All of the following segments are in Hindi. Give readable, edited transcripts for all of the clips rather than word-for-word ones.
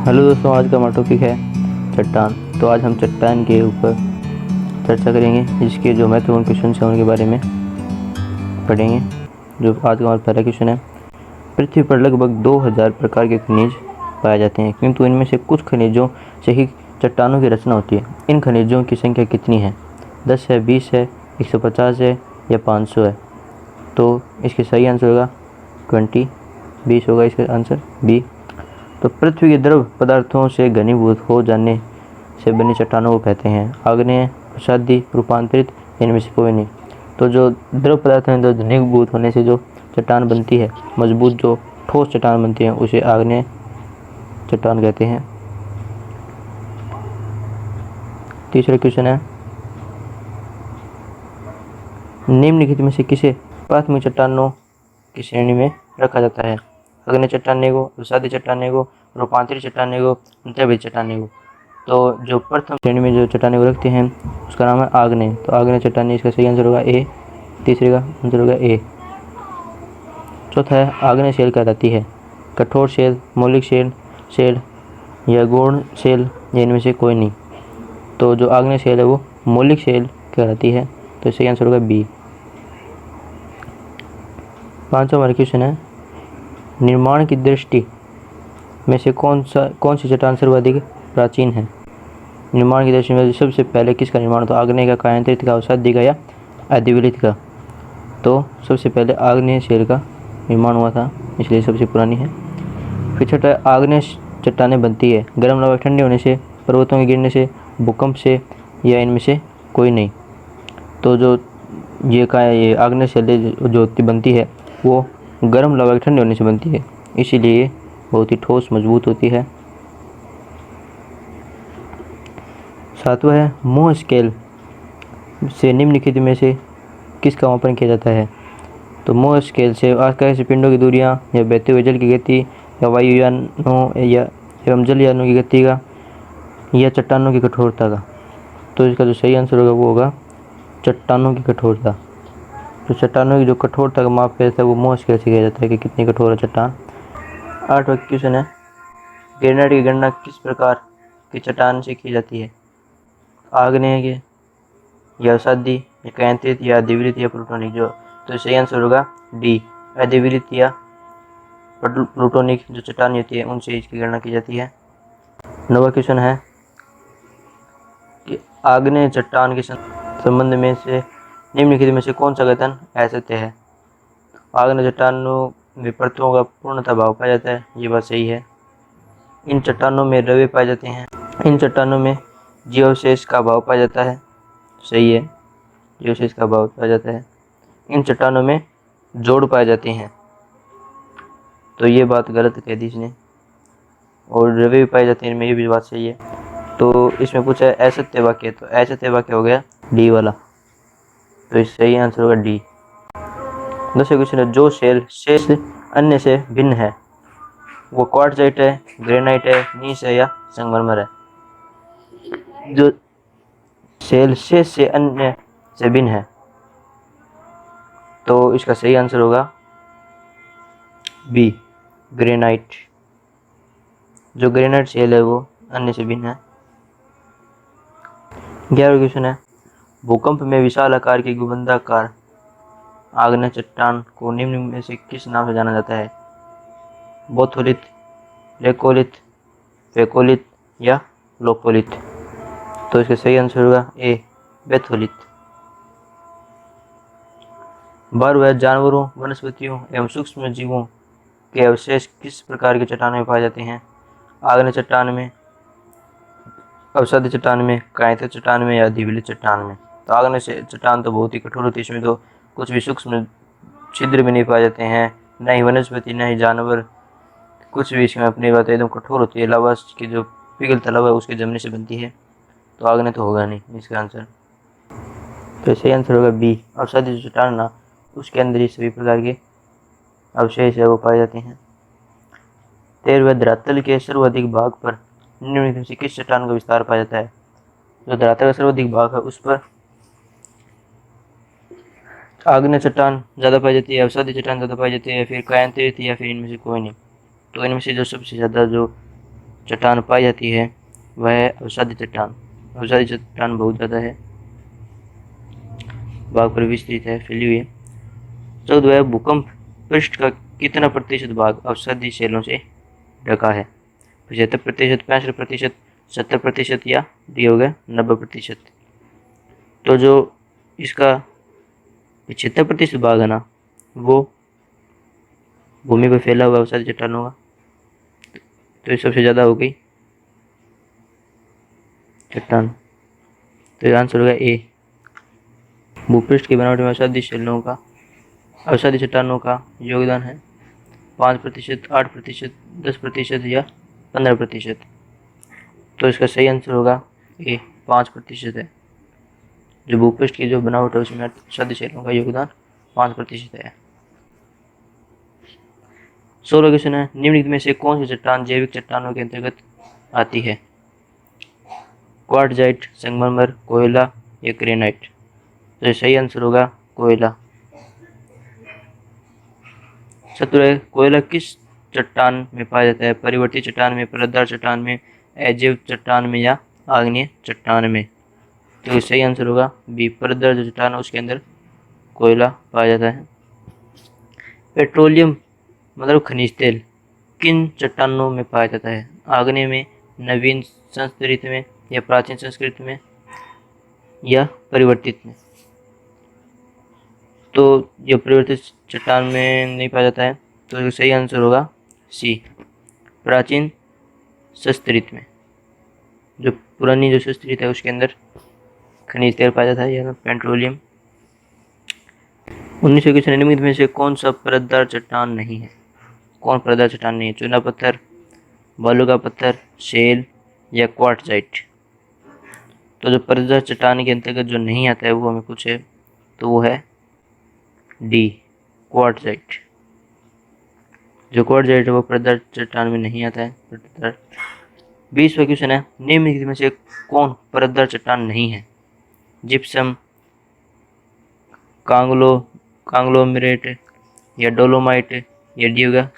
हेलो दोस्तों, आज का हमारा टॉपिक है चट्टान। तो आज हम चट्टान के ऊपर चर्चा करेंगे, जिसके जो महत्वपूर्ण क्वेश्चन हैं उनके बारे में पढ़ेंगे। जो आज का हमारा पहला क्वेश्चन है, पृथ्वी पर लगभग 2000 प्रकार के खनिज पाए जाते हैं, किंतु इनमें से कुछ खनिजों से ही चट्टानों की रचना होती है। इन खनिजों की संख्या कितनी है? 10 है, 20 है, 150 है या 500 है? तो इसके सही आंसर होगा 20 होगा इसका आंसर बी। तो पृथ्वी के द्रव पदार्थों से घनीभूत हो जाने से बनी चट्टानों को कहते हैं आग्नेय, प्रसादी, रूपांतरित, इनमें से कोई नहीं। तो जो द्रव पदार्थ हैं, जो घनीभूत होने से जो चट्टान बनती है, मजबूत जो ठोस चट्टान बनती है, उसे आग्नेय चट्टान कहते हैं। तीसरा क्वेश्चन है, निम्नलिखित में से किसे प्राथमिक चट्टानों की श्रेणी में रखा जाता है? आग्नेय चट्टाने को, प्रसादी चट्टाने को, रूपांतरित चट्टाने को, द्रवित चट्टाने को। तो जो प्रथम श्रेणी में जो चट्टाने को रखते हैं उसका नाम है आग्नेय। तो आग्नेय चट्टाने, इसका सही आंसर होगा ए। तीसरे का आंसर होगा ए। चौथा है, आग्नेय शेल कहलाती है कठोर शेल, मौलिक शेल या गौण शेल या इनमें से कोई नहीं। तो जो आग्नेय शेल है वो मौलिक शेल कहलाती है। तो सही आंसर होगा बी। पांचवा हमारा क्वेश्चन है, निर्माण की दृष्टि में से कौन सी चट्टान सर्वाधिक प्राचीन है? निर्माण की दृष्टि में सबसे पहले किसका निर्माण था? आग्नेय का, कायांतरित का, अवसादी का या अधिविलित का? तो सबसे पहले आग्नेय शेल का निर्माण हुआ था, इसलिए सबसे पुरानी है। फिर छठा, आग्नेय चट्टानें बनती है गर्म लावा ठंडे होने से, पर्वतों के गिरने से, भूकंप से या इनमें से कोई नहीं। तो जो ये आग्नेय शेल जो बनती है वो गर्म लावा के ठंडे होने से बनती है, इसीलिए बहुत ही ठोस मजबूत होती है। सातवां है, मोह स्केल से निम्नलिखित में से किसका मापन किया जाता है? तो मोह स्केल से आकाशीय पिंडों की दूरियां या बहते हुए जल की गति या वायुयानों या एवं जलयानों की गति का या चट्टानों की कठोरता का। तो इसका जो सही आंसर होगा वो होगा चट्टानों की कठोरता। तो चट्टानों की जो कठोरता का माप किया जाता है वो मोह स्केल से किया जाता है कि कितनी कठोर है चट्टान। आठवां क्वेश्चन है, ग्रेनाइट की गणना किस प्रकार की चट्टान से की जाती है? आग्नेय के या अवसादी या कायांतरित या अधिविलित या प्लूटोनिक? जो तो सही आंसर होगा डी, अधिविलित या प्लूटोनिक जो चट्टान होती है उनसे इसकी गणना की जाती है। नौवां क्वेश्चन है कि आग्नेय चट्टान के संबंध में से निम्नलिखित में से कौन सा कथन असत्य है? आग्नेय चट्टानों में परतों का पूर्णतः भाव पाया जाता है, ये बात सही है। इन चट्टानों में रवे पाए जाते हैं। इन चट्टानों में जीवावशेष का भाव पाया जाता है, सही है, जीवावशेष का भाव पाया जाता है। इन चट्टानों में जोड़ पाए जाते हैं, तो ये बात गलत कह दी इसने। और रवे भी पाए जाते हैं इनमें, ये भी बात सही है। तो इसमें पूछा है असत्य वाक्य, तो असत्य वाक्य हो गया डी वाला, तो इस सही आंसर होगा डी। दूसरा क्वेश्चन है, जो शेल शेष अन्य से भिन्न है वो क्वार्टजाइट है, ग्रेनाइट है, नीस है या संगमरमर है? जो शेल शेष से अन्य से भिन्न है, तो इसका सही आंसर होगा बी, ग्रेनाइट। जो ग्रेनाइट शेल है वो अन्य से भिन्न है। 11वां क्वेश्चन है, भूकंप में विशाल आकार की गुंबदाकार आग्नेय चट्टान को निम्न में से किस नाम से जाना जाता है? बोथोलित, लेकोलित, वेकोलित या लोकोलित? तो इसका सही आंसर होगा ए, बेथोलित। 12वां, जानवरों, वनस्पतियों एवं सूक्ष्म जीवों के अवशेष किस प्रकार के चट्टानों में पाए जाते हैं? आग्नेय चट्टान में, अवसादी चट्टान में, कायांतरित चट्टान में या अधिविलित चट्टान में? तो आग्नेय चट्टान तो बहुत ही कठोर होती है, इसमें तो कुछ भी सूक्ष्म छिद्र भी नहीं पाए जाते हैं, न ही वनस्पति न ही जानवर, कुछ भी इसमें अपनी बात एकदम कठोर होती है। लावा की जो पिघलता लावा है उसके जमने से बनती है, तो आग्नेय तो होगा नहीं इसका आंसर। तो सही आंसर होगा बी, अवसादी जो चट्टान ना उसके अंदर ही सभी प्रकार के अवशेष है वो पाए जाते हैं। 13वां, धरातल के सर्वाधिक भाग पर निम्नलिखित में से किस चट्टान का विस्तार पाया जाता है? जो धरातल का सर्वाधिक भाग है उस पर आग्नेय चट्टान ज़्यादा पाई जाती है, अवसादी चट्टान ज़्यादा पाई जाती है, फिर कायांतरित या फिर इनमें से कोई नहीं। तो इनमें से जो सबसे ज़्यादा जो चट्टान पाई जाती है वह है अवसादी चट्टान। अवसादी चट्टान बहुत ज़्यादा है, भाग पर विस्तृत है, फैली हुई है। 14 है भूकंप पृष्ठ का कितना प्रतिशत भाग अवसादी शैलों से ढका है? 75%, 65%, 70% या डी हो गया 90%। तो जो इसका 75% भाग है ना, वो भूमि पर फैला हुआ अवसादी चट्टानों का, तो ये सबसे ज़्यादा हो गई चट्टान। तो ये आंसर होगा ए। भूपृष्ठ की बनावट में अवसादी चट्टानों का योगदान है 5%, 8%, 10% या 15%। तो इसका सही आंसर होगा ए, 5% है। जो भूपृष्ठ की जो बनावट है उसमें अवसादी शैलों का योगदान 5% है। 16 क्वेश्चन है, निम्नलिखित में से कौन सी चट्टान जैविक चट्टानों के अंतर्गत आती है? क्वार्टजाइट, संगमरमर, कोयला या ग्रेनाइट? तो सही आंसर होगा कोयला। 17 कोयला किस चट्टान में पाया जाता है? परिवर्ती चट्टान में, परतदार चट्टान में, अजैव चट्टान में या आग्नेय चट्टान में? तो सही आंसर होगा बी, परतदार जो चट्टान है उसके अंदर कोयला पाया जाता है। पेट्रोलियम मतलब खनिज तेल किन चट्टानों में पाया जाता है? आग्नेय में, नवीन संस्कृत में या प्राचीन संस्कृत में या परिवर्तित में? तो जो परिवर्तित चट्टान में नहीं पाया जाता है, तो सही आंसर होगा सी, प्राचीन संस्कृत में। जो पुरानी जो संस्कृत है उसके अंदर खनिज तेल पाया जाता है या पेट्रोलियम। 19 क्वेश्चन, निम्नलिखित में से कौन सा परतदार चट्टान नहीं है? कौन परतदार चट्टान नहीं है? चूना पत्थर, बालू का पत्थर, शेल या क्वार्टजाइट? तो जो परतदार चट्टान के अंतर्गत जो नहीं आता है वो हमें पूछे, तो वो है डी, क्वार्टजाइट। जो क्वार्टजाइट है वो परतदार चट्टान में नहीं आता है। 20वां क्वेश्चन है, निम्नलिखित में से कौन परतदार चट्टान नहीं है? जिप्सम, कांग्लोमेरेट या डोलोमाइट या डी होगा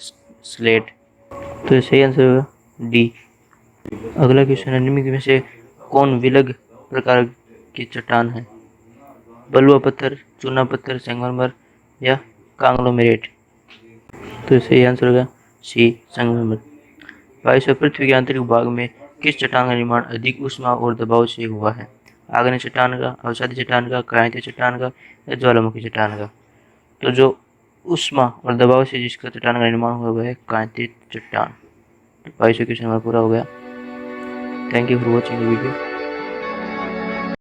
स्लेट? तो सही आंसर होगा डी। अगला क्वेश्चन है, निम्नलिखित में से कौन विलग प्रकार की चट्टान है? बलुआ पत्थर, चूना पत्थर, संगमरमर या कांग्लोमेरेट? तो सही आंसर होगा सी, संगमरमर। 22 पृथ्वी के आंतरिक भाग में किस चट्टान का निर्माण अधिक ऊष्मा और दबाव से हुआ है? आग्नेय चट्टान का, अवसादी चट्टान का, क्रांतीय चट्टान का या ज्वालामुखी चट्टान का? तो जो ऊष्मा और दबाव से जिसका चट्टान का निर्माण हुआ वह है क्रांतीय चट्टान। 22 क्वेश्चन हमारा पूरा हो गया। Thank you for watching the video.